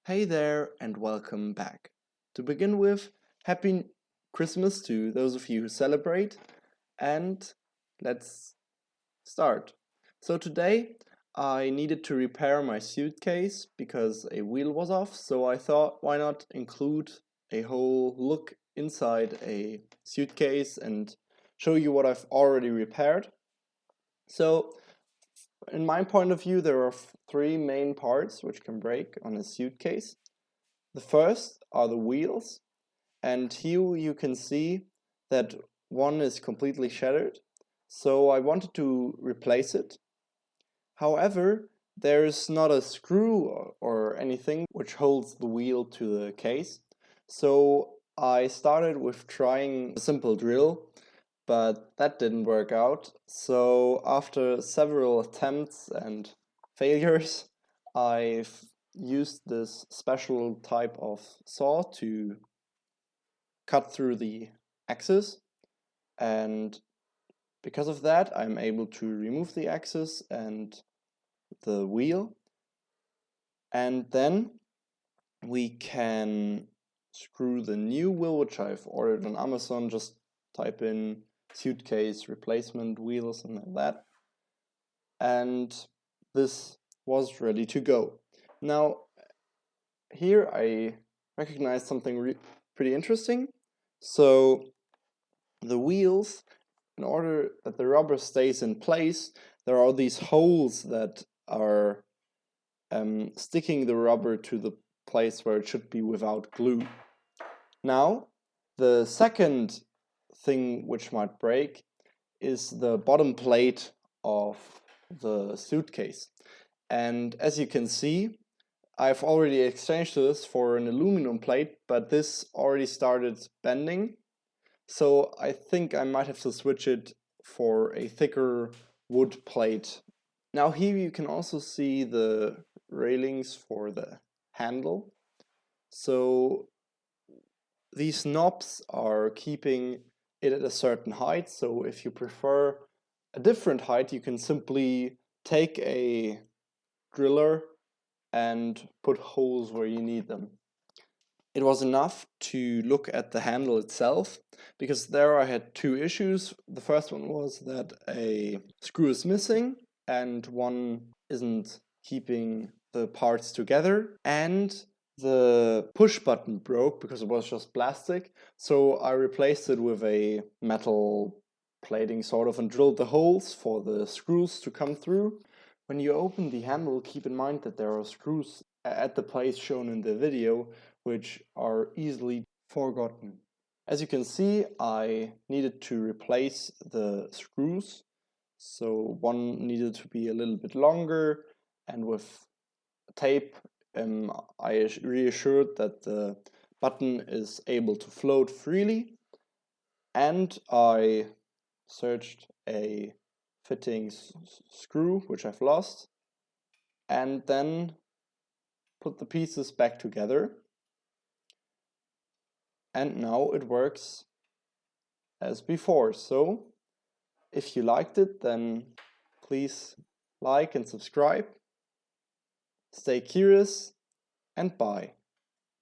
Hey there and welcome back. To begin with, happy Christmas to those of you who celebrate, and let's start. So today I needed to repair my suitcase because a wheel was off, so I thought why not include a whole look inside a suitcase and show you what I've already repaired. So in my point of view, there are three main parts which can break on a suitcase. The first are the wheels, and here you can see that one is completely shattered, so I wanted to replace it. However, there's not a screw or anything which holds the wheel to the case, so I started with trying a simple drill, but that didn't work out. So after several attempts and failures, I've used this special type of saw to cut through the axis, and because of that I'm able to remove the axis and the wheel, and then we can screw the new wheel which I've ordered on Amazon. Just type in suitcase replacement wheel or something like that, and this was ready to go. Now here I recognize something pretty interesting. So the wheels, in order that the rubber stays in place, there are these holes that are sticking the rubber to the place where it should be without glue. Now, the second thing which might break is the bottom plate of the suitcase. And as you can see, I've already exchanged this for an aluminum plate, but this already started bending. So I think I might have to switch it for a thicker wood plate. Now here you can also see the railings for the handle. So these knobs are keeping it at a certain height. So if you prefer a different height, you can simply take a driller and put holes where you need them. It was enough to look at the handle itself, because there I had two issues. The first one was that a screw is missing and one isn't keeping the parts together, and the push button broke because it was just plastic, so I replaced it with a metal plating sort of and drilled the holes for the screws to come through. When you open the handle, keep in mind that there are screws at the place shown in the video which are easily forgotten. As you can see, I needed to replace the screws. So one needed to be a little bit longer, and with tape I reassured that the button is able to float freely, and I searched a fitting screw which I've lost, and then put the pieces back together, and now it works as before. So if you liked it, then please like and subscribe. Stay curious, and bye.